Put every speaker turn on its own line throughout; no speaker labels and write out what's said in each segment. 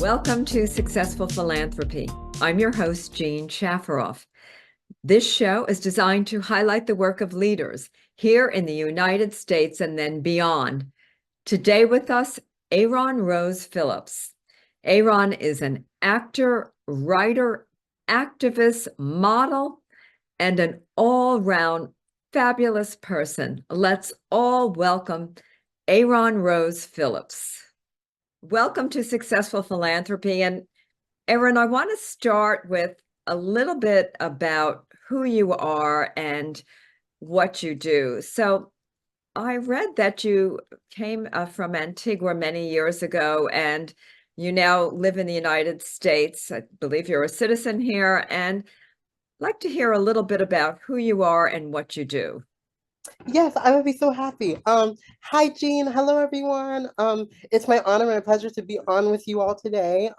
Welcome to Successful Philanthropy. I'm your host, Jean Shafaroff. This show is designed to highlight the work of leaders here in the United States and then beyond. Today with us, Aaron Rose Phillips. Aaron is an actor, writer, activist, model, and an all-round fabulous person. Let's all welcome Aaron Rose Phillips. Welcome to Successful Philanthropy. And Aaron, I want to start with a little bit about who you are and what you do. So I read that you came from Antigua many years ago, and you now live in the United States. I believe you're a citizen here, and I'd like to hear a little bit about who you are and what you do.
Yes, I would be so happy. Hi, Jean. Hello, everyone. It's my honor and pleasure to be on with you all today.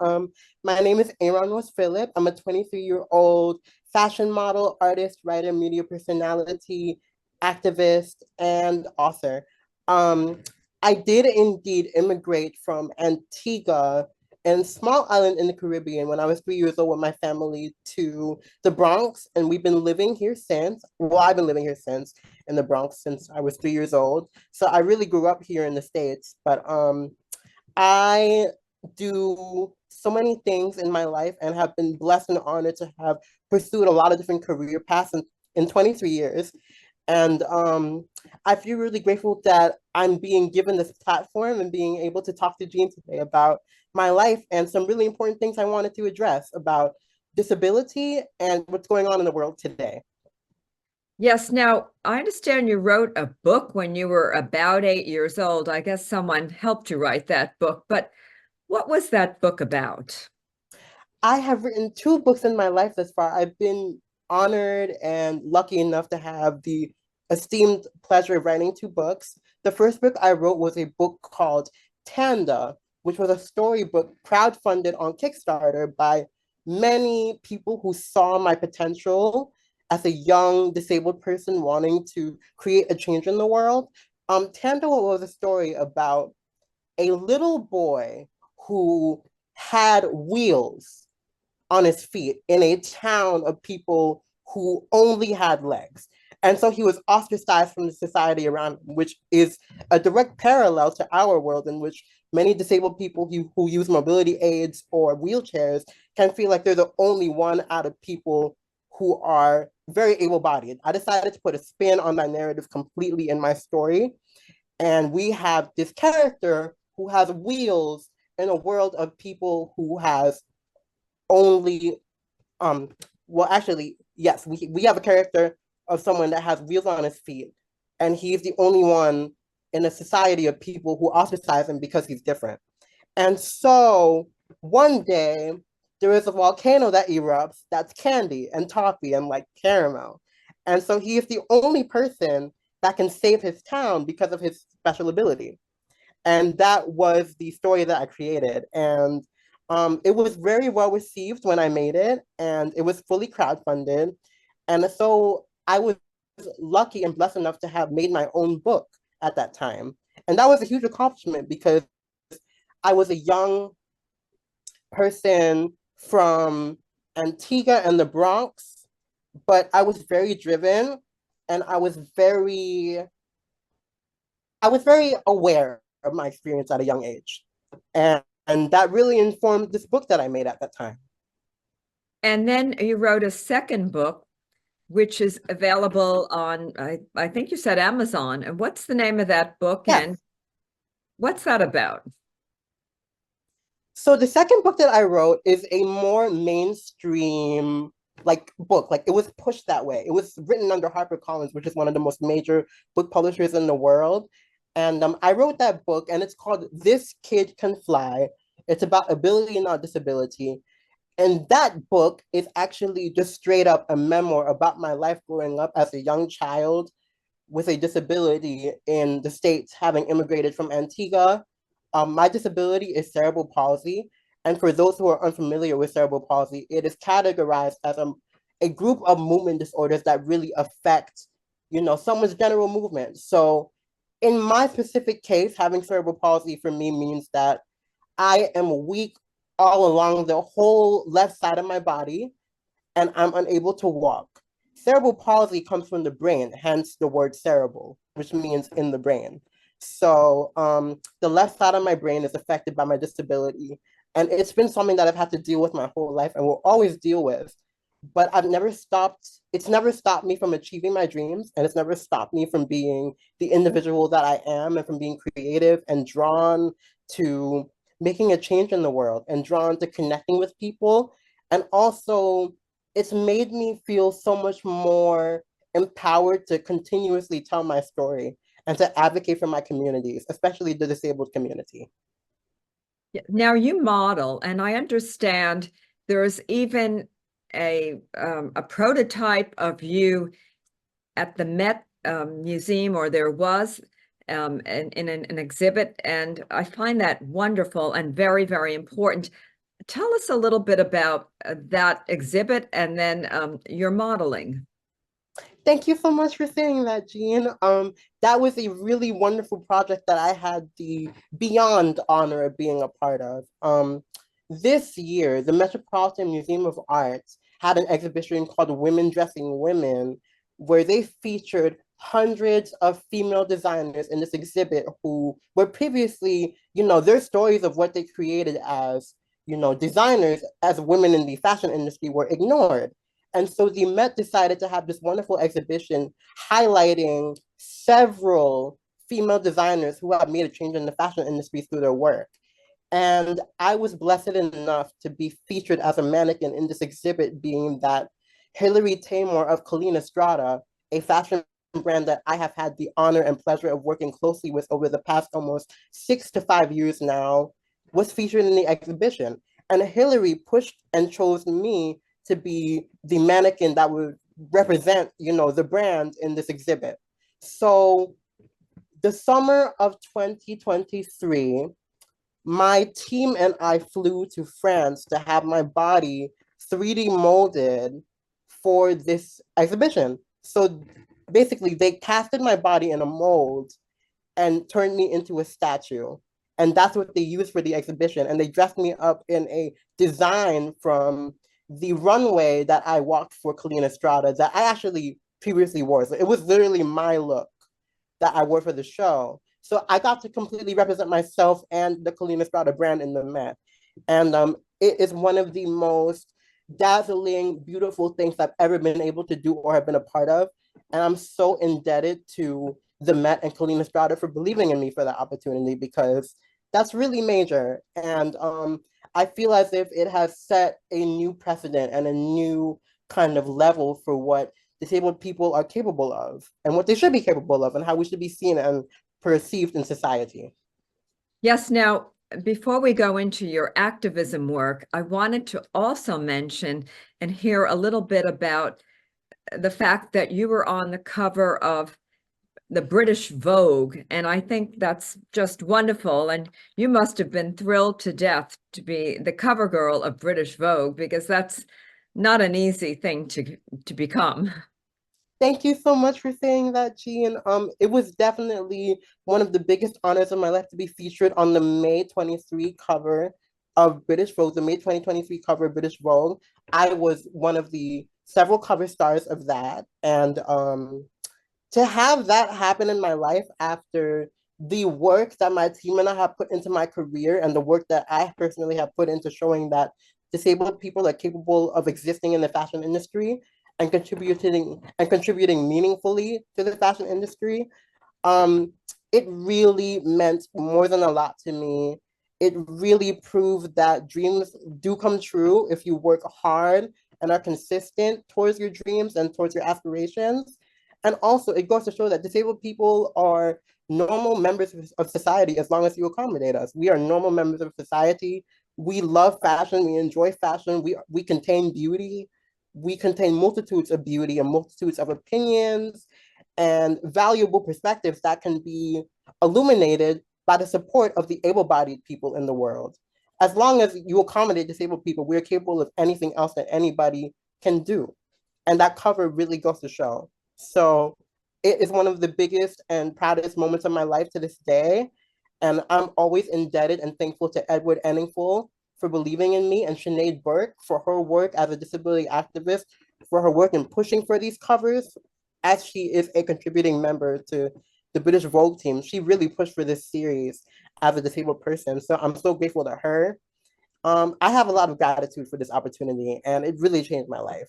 My name is Aaron Rose Phillips. I'm a 23-year-old fashion model, artist, writer, media personality, activist, and author. I did indeed immigrate from Antigua and small island in the Caribbean when I was 3 years old with my family to the Bronx, and we've been living here since. Well, I've been living here since in the Bronx since I was 3 years old. So I really grew up here in the States, but I do so many things in my life and have been blessed and honored to have pursued a lot of different career paths in 23 years. And I feel really grateful that I'm being given this platform and being able to talk to Jean today about my life and some really important things I wanted to address about disability and what's going on in the world today.
Yes, now I understand you wrote a book when you were about 8 years old. I guess someone helped you write that book, but what was that book about?
I have written two books in my life thus far. I've been honored and lucky enough to have the esteemed pleasure of writing two books. The first book I wrote was a book called Tanda, which was a storybook crowdfunded on Kickstarter by many people who saw my potential as a young disabled person wanting to create a change in the world. Tanda was a story about a little boy who had wheels on his feet in a town of people who only had legs. And so he was ostracized from the society around him, which is a direct parallel to our world in which many disabled people who use mobility aids or wheelchairs can feel like they're the only one out of people who are very able-bodied. I decided to put a spin on that narrative completely in my story. And we have this character who has wheels in a world of people who has only well, actually, yes, we have a character of someone that has wheels on his feet, and he's the only one in a society of people who ostracize him because he's different. And so one day there is a volcano that erupts that's candy and toffee and like caramel. And so he is the only person that can save his town because of his special ability. And that was the story that I created. And it was very well received when I made it, and it was fully crowdfunded. And so I was lucky and blessed enough to have made my own book at that time. And that was a huge accomplishment because I was a young person from Antigua and the Bronx, but I was very driven and I was very aware of my experience at a young age. And that really informed this book that I made at that time.
And then you wrote a second book, which is available on, I think you said Amazon. And what's the name of that book
Yes.
and what's that about?
So the second book that I wrote is a more mainstream like book. Like it was pushed that way. It was written under HarperCollins, which is one of the most major book publishers in the world. And I wrote that book, and it's called This Kid Can Fly. It's about ability, not disability. And that book is actually just straight up a memoir about my life growing up as a young child with a disability in the States, having immigrated from Antigua. My disability is cerebral palsy. And for those who are unfamiliar with cerebral palsy, it is categorized as a group of movement disorders that really affect, someone's general movement. So in my specific case, having cerebral palsy for me means that I am weak all along the whole left side of my body, and I'm unable to walk. Cerebral palsy comes from the brain, hence the word cerebral, which means in the brain. So the left side of my brain is affected by my disability. And it's been something that I've had to deal with my whole life and will always deal with. But it's never stopped me from achieving my dreams. And it's never stopped me from being the individual that I am and from being creative and drawn to making a change in the world and drawn to connecting with people. And also, it's made me feel so much more empowered to continuously tell my story and to advocate for my communities, especially the disabled community.
Now you model, and I understand there's even a prototype of you at the Met Museum, or there was in an exhibit, and I find that wonderful and very, very important. Tell us a little bit about that exhibit and then your modeling.
Thank you so much for saying that, Jean. That was a really wonderful project that I had the beyond honor of being a part of. This year, the Metropolitan Museum of Arts had an exhibition called Women Dressing Women, where they featured hundreds of female designers in this exhibit who were previously, their stories of what they created as, designers as women in the fashion industry were ignored. And so the Met decided to have this wonderful exhibition highlighting several female designers who have made a change in the fashion industry through their work. And I was blessed enough to be featured as a mannequin in this exhibit, being that Hilary Taymor of Colleen Estrada, a fashion brand that I have had the honor and pleasure of working closely with over the past almost 6 to 5 years now, was featured in the exhibition. And Hilary pushed and chose me to be the mannequin that would represent, the brand in this exhibit. So the summer of 2023, my team and I flew to France to have my body 3D molded for this exhibition. So basically, they casted my body in a mold and turned me into a statue. And that's what they used for the exhibition. And they dressed me up in a design from the runway that I walked for Colleen Estrada that I actually previously wore. So it was literally my look that I wore for the show. So I got to completely represent myself and the Colleen Estrada brand in the Met. And it is one of the most dazzling, beautiful things I've ever been able to do or have been a part of. And I'm so indebted to the Met and Colleen Estrada for believing in me for that opportunity, because that's really major. And I feel as if it has set a new precedent and a new kind of level for what disabled people are capable of and what they should be capable of and how we should be seen and perceived in society.
Yes, now, before we go into your activism work, I wanted to also mention and hear a little bit about the fact that you were on the cover of the British Vogue, and I think that's just wonderful. And you must have been thrilled to death to be the cover girl of British Vogue, because that's not an easy thing to become.
Thank you so much for saying that, Jean. It was definitely one of the biggest honors of my life to be featured on the May 23 cover of British Vogue, the May 2023 cover of British Vogue. I was one of the several cover stars of that. And to have that happen in my life after the work that my team and I have put into my career and the work that I personally have put into showing that disabled people are capable of existing in the fashion industry and contributing meaningfully to the fashion industry, it really meant more than a lot to me. It really proved that dreams do come true if you work hard and are consistent towards your dreams and towards your aspirations. And also, it goes to show that disabled people are normal members of society as long as you accommodate us. We are normal members of society. We love fashion. We enjoy fashion. We contain beauty. We contain multitudes of beauty and multitudes of opinions and valuable perspectives that can be illuminated by the support of the able-bodied people in the world. As long as you accommodate disabled people, we're capable of anything else that anybody can do. And that cover really goes to show. So it is one of the biggest and proudest moments of my life to this day. And I'm always indebted and thankful to Edward Enningful for believing in me, and Sinead Burke for her work as a disability activist, for her work in pushing for these covers, as she is a contributing member to the British Vogue team. She really pushed for this series as a disabled person. So I'm so grateful to her. I have a lot of gratitude for this opportunity, and it really changed my life.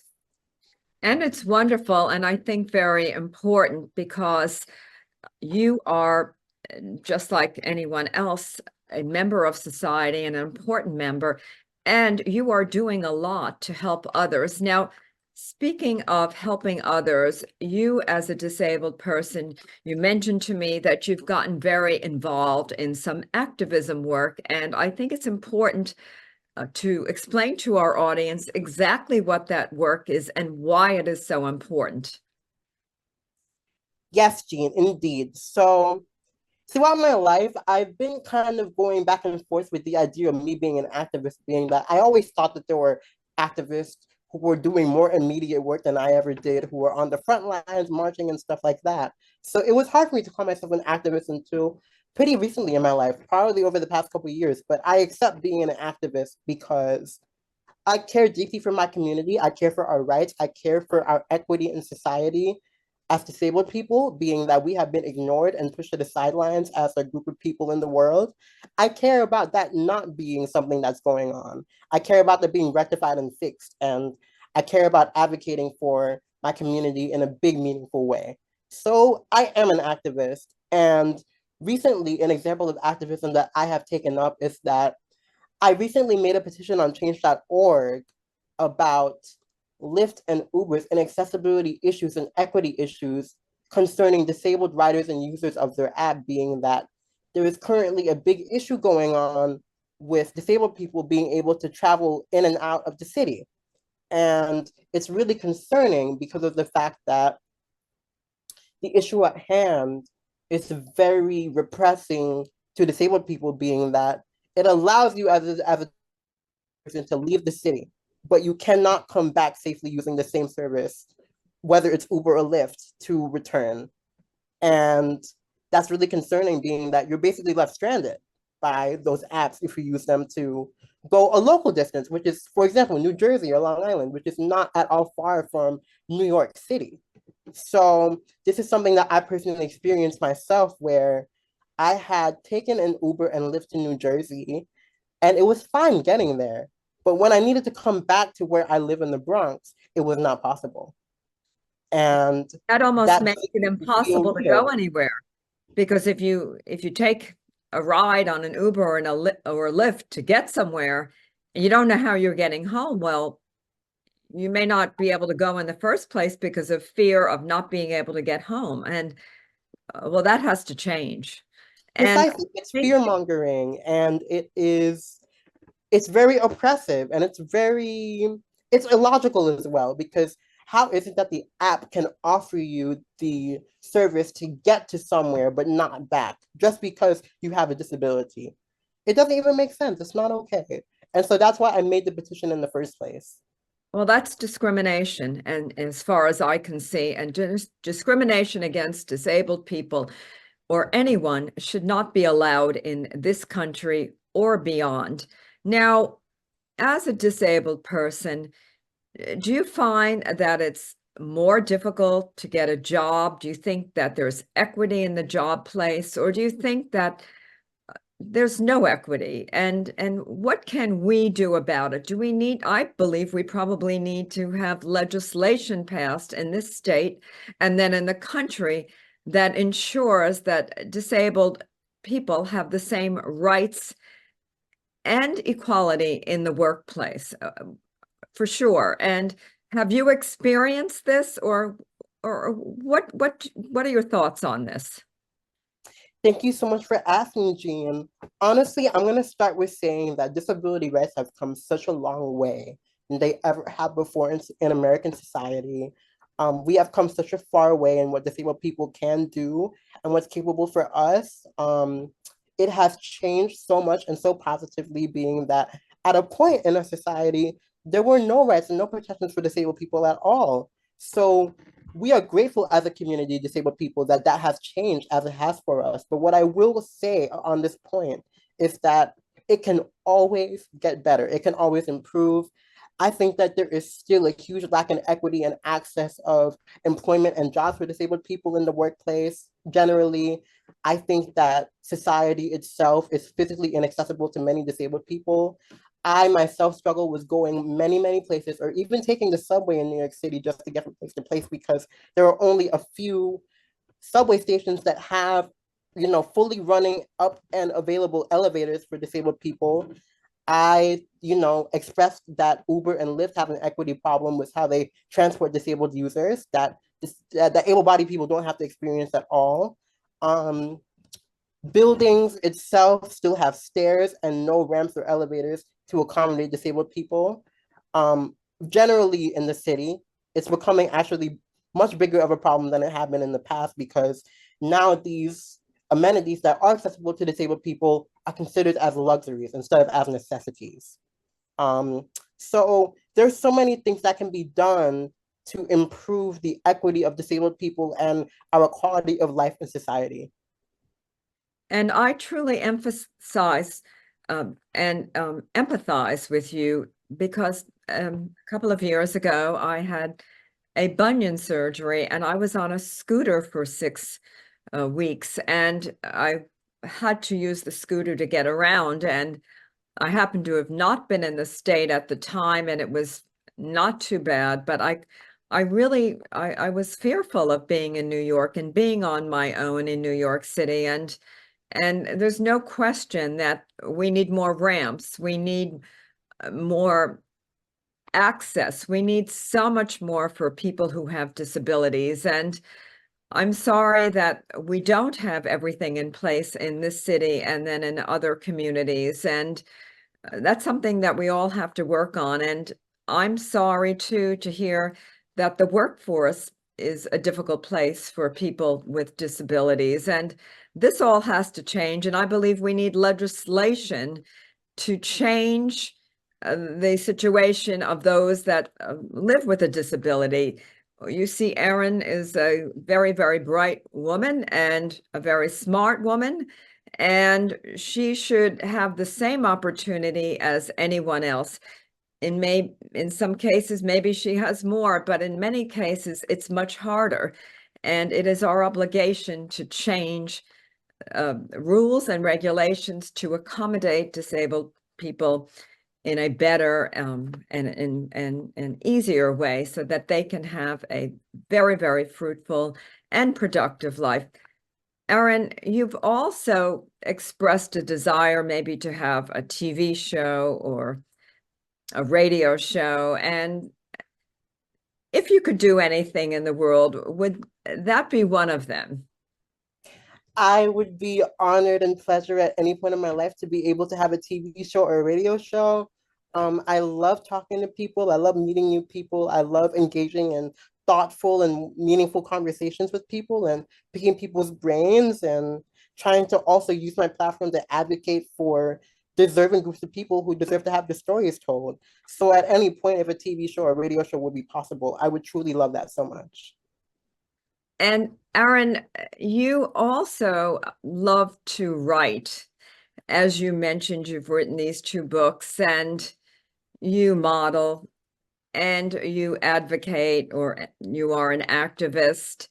And it's wonderful, and I think very important because you are, just like anyone else, a member of society and an important member, and you are doing a lot to help others. Now, speaking of helping others, you as a disabled person, you mentioned to me that you've gotten very involved in some activism work, and I think it's important to explain to our audience exactly what that work is and why it is so important.
Yes, Jean, indeed. So throughout my life, I've been kind of going back and forth with the idea of me being an activist, being that I always thought that there were activists who were doing more immediate work than I ever did, who were on the front lines marching and stuff like that. So it was hard for me to call myself an activist until pretty recently in my life, probably over the past couple of years. But I accept being an activist because I care deeply for my community. I care for our rights. I care for our equity in society as disabled people, being that we have been ignored and pushed to the sidelines as a group of people in the world. I care about that not being something that's going on. I care about that being rectified and fixed. And I care about advocating for my community in a big, meaningful way. So I am an activist. And recently, an example of activism that I have taken up is that I recently made a petition on change.org about Lyft and Ubers and accessibility issues and equity issues concerning disabled riders and users of their app, being that there is currently a big issue going on with disabled people being able to travel in and out of the city. And it's really concerning because of the fact that the issue at hand is very repressing to disabled people, being that it allows you as a person to leave the city, but you cannot come back safely using the same service, whether it's Uber or Lyft, to return. And that's really concerning, being that you're basically left stranded by those apps if you use them to go a local distance, which is, for example, New Jersey or Long Island, which is not at all far from New York City. So this is something that I personally experienced myself, where I had taken an Uber and Lyft to New Jersey, and it was fine getting there. But when I needed to come back to where I live in the Bronx, it was not possible. And
That almost
that
makes it
made me feel
impossible to go
real.
anywhere because if you take a ride on an Uber or or a Lyft to get somewhere and you don't know how you're getting home, well, you may not be able to go in the first place because of fear of not being able to get home. And well, that has to change. And I
Precisely. It's
think
fear mongering, and it's very oppressive, and it's illogical as well, because how is it that the app can offer you the service to get to somewhere but not back just because you have a disability? It doesn't even make sense. It's not okay. And so that's why I made the petition in the first place.
well, that's discrimination, and as far as I can see, and discrimination against disabled people or anyone should not be allowed in this country or beyond. Now, as a disabled person, do you find that it's more difficult to get a job? Do you think that there's equity in the job place, or do you think that there's no equity? And what can we do about it? Do we need, I believe we probably need to have legislation passed in this state and then in the country that ensures that disabled people have the same rights and equality in the workplace, for sure. And have you experienced this, or what are your thoughts on this?
Thank you so much for asking, Jean. Honestly, I'm going to start with saying that disability rights have come such a long way than they ever have before in American society. We have come such a far way in what disabled people can do and what's capable for us. It has changed so much and so positively, being that at a point in our society, there were no rights and no protections for disabled people at all. So we are grateful as a community, disabled people, that that has changed as it has for us. But what I will say on this point is that it can always get better. It can always improve. I think that there is still a huge lack in equity and access of employment and jobs for disabled people in the workplace. Generally, I think that society itself is physically inaccessible to many disabled people. I myself struggle with going many, many places, or even taking the subway in New York City just to get from place to place, because there are only a few subway stations that have, fully running up and available elevators for disabled people. I, expressed that Uber and Lyft have an equity problem with how they transport disabled users that able-bodied people don't have to experience at all. Um, Buildings itself still have stairs and no ramps or elevators to accommodate disabled people. Generally in the city, it's becoming actually much bigger of a problem than it had been in the past, because now these amenities that are accessible to disabled people are considered as luxuries instead of as necessities. Um, so there's so many things that can be done to improve the equity of disabled people and our quality of life in society.
And I truly emphasize and empathize with you because a couple of years ago, I had a bunion surgery and I was on a scooter for 6 weeks, and I had to use the scooter to get around. And I happened to have not been in the state at the time, and it was not too bad, but I was fearful of being in New York and being on my own in New York City. And there's no question that we need more ramps. We need more access. We need so much more for people who have disabilities. And I'm sorry that we don't have everything in place in this city and then in other communities. And that's something that we all have to work on. And I'm sorry too to hear that the workforce is a difficult place for people with disabilities. And this all has to change. And I believe we need legislation to change the situation of those that live with a disability. You see, Erin is a very, very bright woman and a very smart woman, and she should have the same opportunity as anyone else. In some cases, maybe she has more, but in many cases, it's much harder. And it is our obligation to change rules and regulations to accommodate disabled people in a better and easier way so that they can have a very, very fruitful and productive life. Aaron, you've also expressed a desire maybe to have a TV show or a radio show. And if you could do anything in the world, would that be one of them?
I would be honored and pleasure at any point in my life to be able to have a TV show or a radio show. I love talking to people. I love meeting new people. I love engaging in thoughtful and meaningful conversations with people and picking people's brains and trying to also use my platform to advocate for deserving groups of people who deserve to have their stories told. So at any point, if a TV show or radio show would be possible, I would truly love that so much.
And Aaron, you also love to write. As you mentioned, you've written these 2 books, and you model and you advocate, or you are an activist.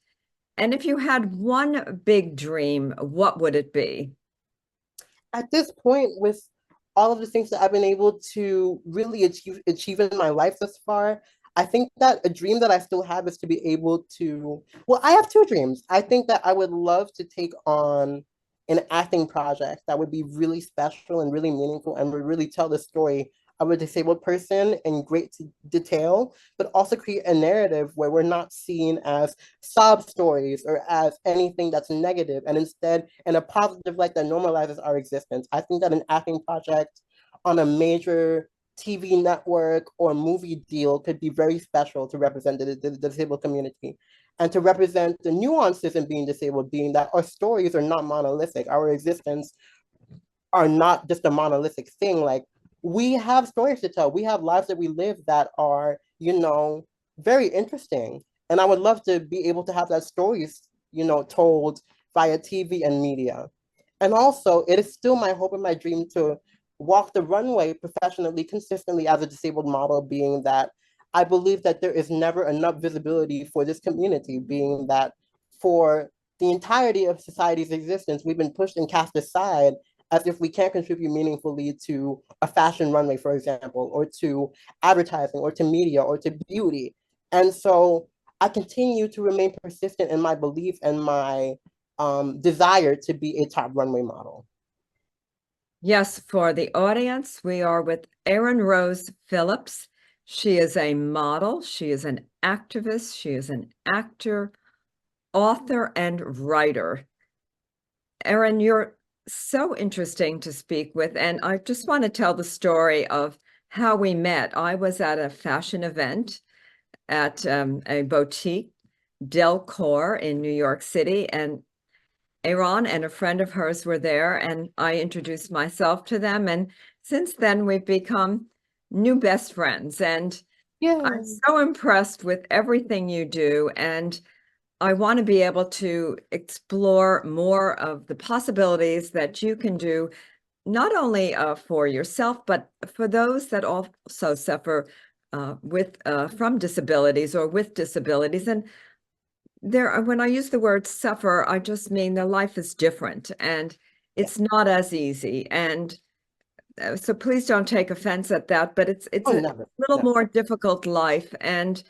And if you had one big dream, what would it be?
At this point, with all of the things that I've been able to really achieve in my life thus far, I think that a dream that I still have is to be able to, well, I have 2 dreams. I think that I would love to take on an acting project that would be really special and really meaningful and would really tell the story of a disabled person in great detail, but also create a narrative where we're not seen as sob stories or as anything that's negative, and instead in a positive light that normalizes our existence. I think that an acting project on a major TV network or movie deal could be very special to represent the disabled community and to represent the nuances in being disabled, being that our stories are not monolithic. Our existence are not just a monolithic thing. Like, we have stories to tell. We have lives that we live that are, very interesting. And I would love to be able to have that stories, told via TV and media. And also, it is still my hope and my dream to walk the runway professionally, consistently as a disabled model, being that I believe that there is never enough visibility for this community, being that for the entirety of society's existence, we've been pushed and cast aside as if we can't contribute meaningfully to a fashion runway, for example, or to advertising, or to media, or to beauty. And so I continue to remain persistent in my belief and my desire to be a top runway model.
Yes, for the audience, we are with Aaron Rose Phillips. She is a model, she is an activist, she is an actor, author, and writer. Aaron, you're so interesting to speak with, and I just want to tell the story of how we met. I was at a fashion event at a boutique, Delcor in New York City, and Aaron and a friend of hers were there, and I introduced myself to them. And since then, we've become new best friends. And I'm
Yeah.
so impressed with everything you do. And I want to be able to explore more of the possibilities that you can do, not only for yourself, but for those that also suffer from disabilities or with disabilities. And when I use the word suffer, I just mean their life is different and it's not as easy. And so please don't take offense at that, but it's
Oh,
a
never.
little
Never.
more difficult life, and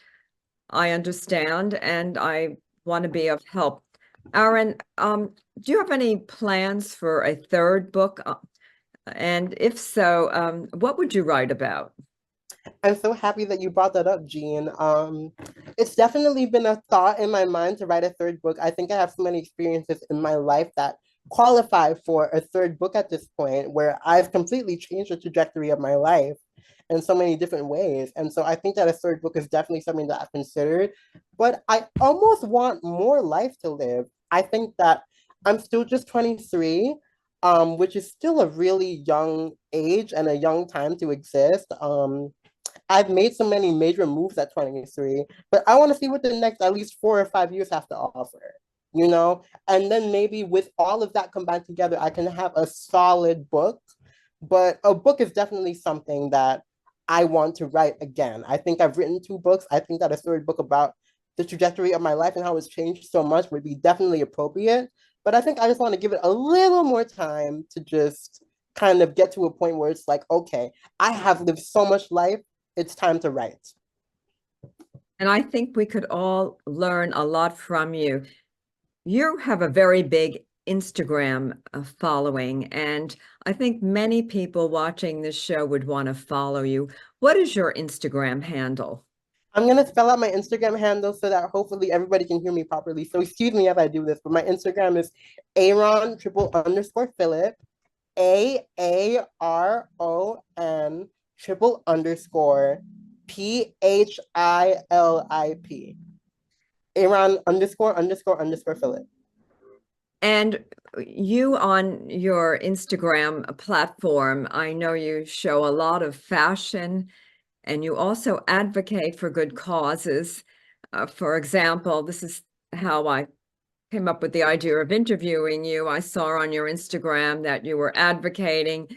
I understand, and I want to be of help. Aaron, do you have any plans for a third book? And if so, what would you write about?
I'm so happy that you brought that up, Jean. It's definitely been a thought in my mind to write a third book. I think I have so many experiences in my life that qualify for a third book at this point, where I've completely changed the trajectory of my life in so many different ways. And so I think that a third book is definitely something that I've considered, but I almost want more life to live. I think that I'm still just 23, which is still a really young age and a young time to exist. I've made so many major moves at 23, but I want to see what the next at least 4 or 5 years have to offer, you know? And then maybe with all of that combined together, I can have a solid book. But a book is definitely something that I want to write again. I think I've written 2 books. I think that a third book about the trajectory of my life and how it's changed so much would be definitely appropriate. But I think I just want to give it a little more time to just kind of get to a point where it's like, okay, I have lived so much life, it's time to write.
And I think we could all learn a lot from you. You have a very big Instagram following, and I think many people watching this show would want to follow you. What is your Instagram handle?
I'm gonna spell out my Instagram handle so that hopefully everybody can hear me properly. So excuse me if I do this, but my Instagram is Aaron triple underscore Philip, AARON triple underscore PHILIP. Aaron underscore underscore underscore Philip.
And you on your Instagram platform, I know you show a lot of fashion and you also advocate for good causes. For example, this is how I came up with the idea of interviewing you. I saw on your Instagram that you were advocating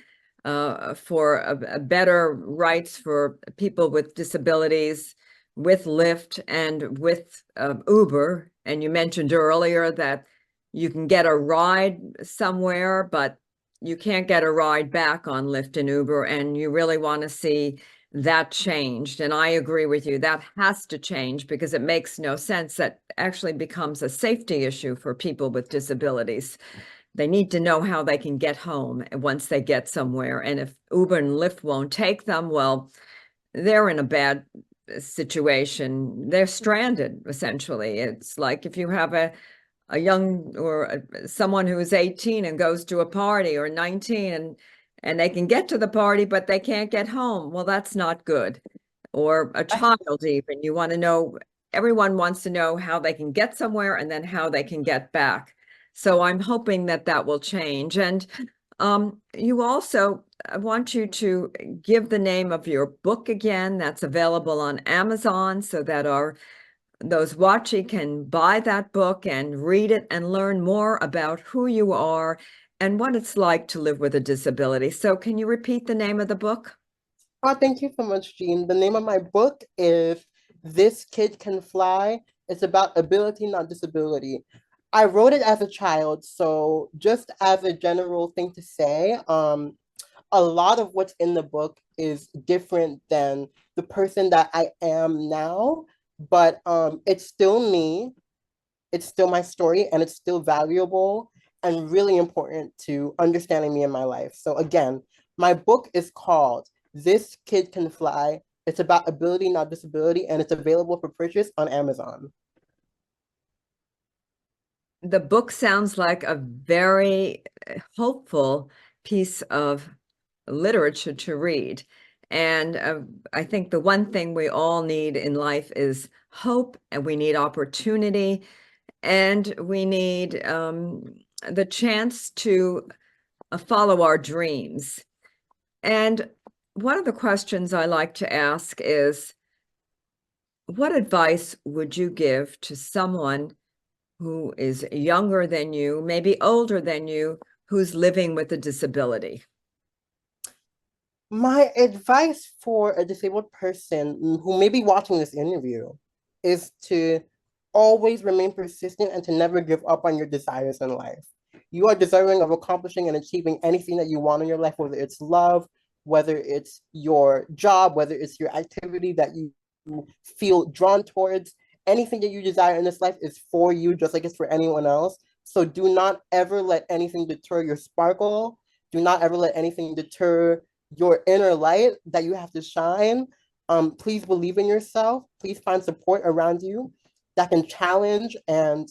for a better rights for people with disabilities, with Lyft and with Uber. And you mentioned earlier that you can get a ride somewhere, but you can't get a ride back on Lyft and Uber, and you really want to see that changed. And I agree with you. That has to change because it makes no sense. That actually becomes a safety issue for people with disabilities. They need to know how they can get home once they get somewhere. And if Uber and Lyft won't take them, well, they're in a bad situation. They're stranded, essentially. It's like if you have a young or someone who is 18 and goes to a party, or 19, and they can get to the party, but they can't get home. Well, that's not good. Or a child, even. You want to know, everyone wants to know how they can get somewhere and then how they can get back. So I'm hoping that that will change. And you also, I want you to give the name of your book again. That's available on Amazon so that those watching can buy that book and read it and learn more about who you are and what it's like to live with a disability. So can you repeat the name of the book?
Oh, thank you so much, Jean. The name of my book is This Kid Can Fly. It's about ability, not disability. I wrote it as a child, so just as a general thing to say, a lot of what's in the book is different than the person that I am now, but it's still me. It's still my story, and it's still valuable and really important to understanding me in my life. So again, my book is called This Kid Can Fly. It's about ability, not disability, and it's available for purchase on Amazon.
The book sounds like a very hopeful piece of literature to read. And I think the one thing we all need in life is hope, and we need opportunity, and we need the chance to follow our dreams. And one of the questions I like to ask is, what advice would you give to someone who is younger than you, maybe older than you, who's living with a disability?
My advice for a disabled person who may be watching this interview is to always remain persistent and to never give up on your desires in life. You are deserving of accomplishing and achieving anything that you want in your life, whether it's love, whether it's your job, whether it's your activity that you feel drawn towards. Anything that you desire in this life is for you, just like it's for anyone else. So do not ever let anything deter your sparkle. Do not ever let anything deter your inner light that you have to shine. Please believe in yourself. Please find support around you that can challenge and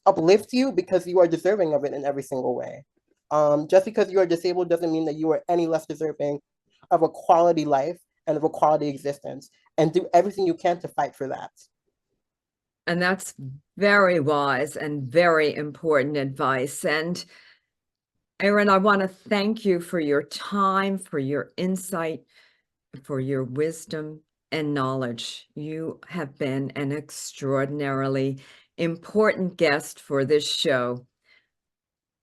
uplift you, because you are deserving of it in every single way. Just because you are disabled doesn't mean that you are any less deserving of a quality life and of a quality existence. And do everything you can to fight for that.
And that's very wise and very important advice. And Aaron, I want to thank you for your time, for your insight, for your wisdom and knowledge. You have been an extraordinarily important guest for this show.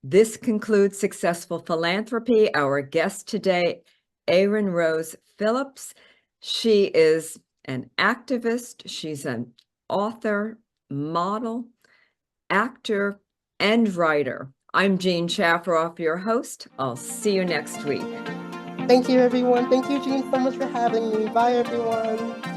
This concludes Successful Philanthropy. Our guest today, Aaron Rose Phillips. She is an activist. She's an author, model, actor, and writer. I'm Jean Shafroff, your host. I'll see you next week.
Thank you, everyone. Thank you, Jean, so much for having me. Bye, everyone.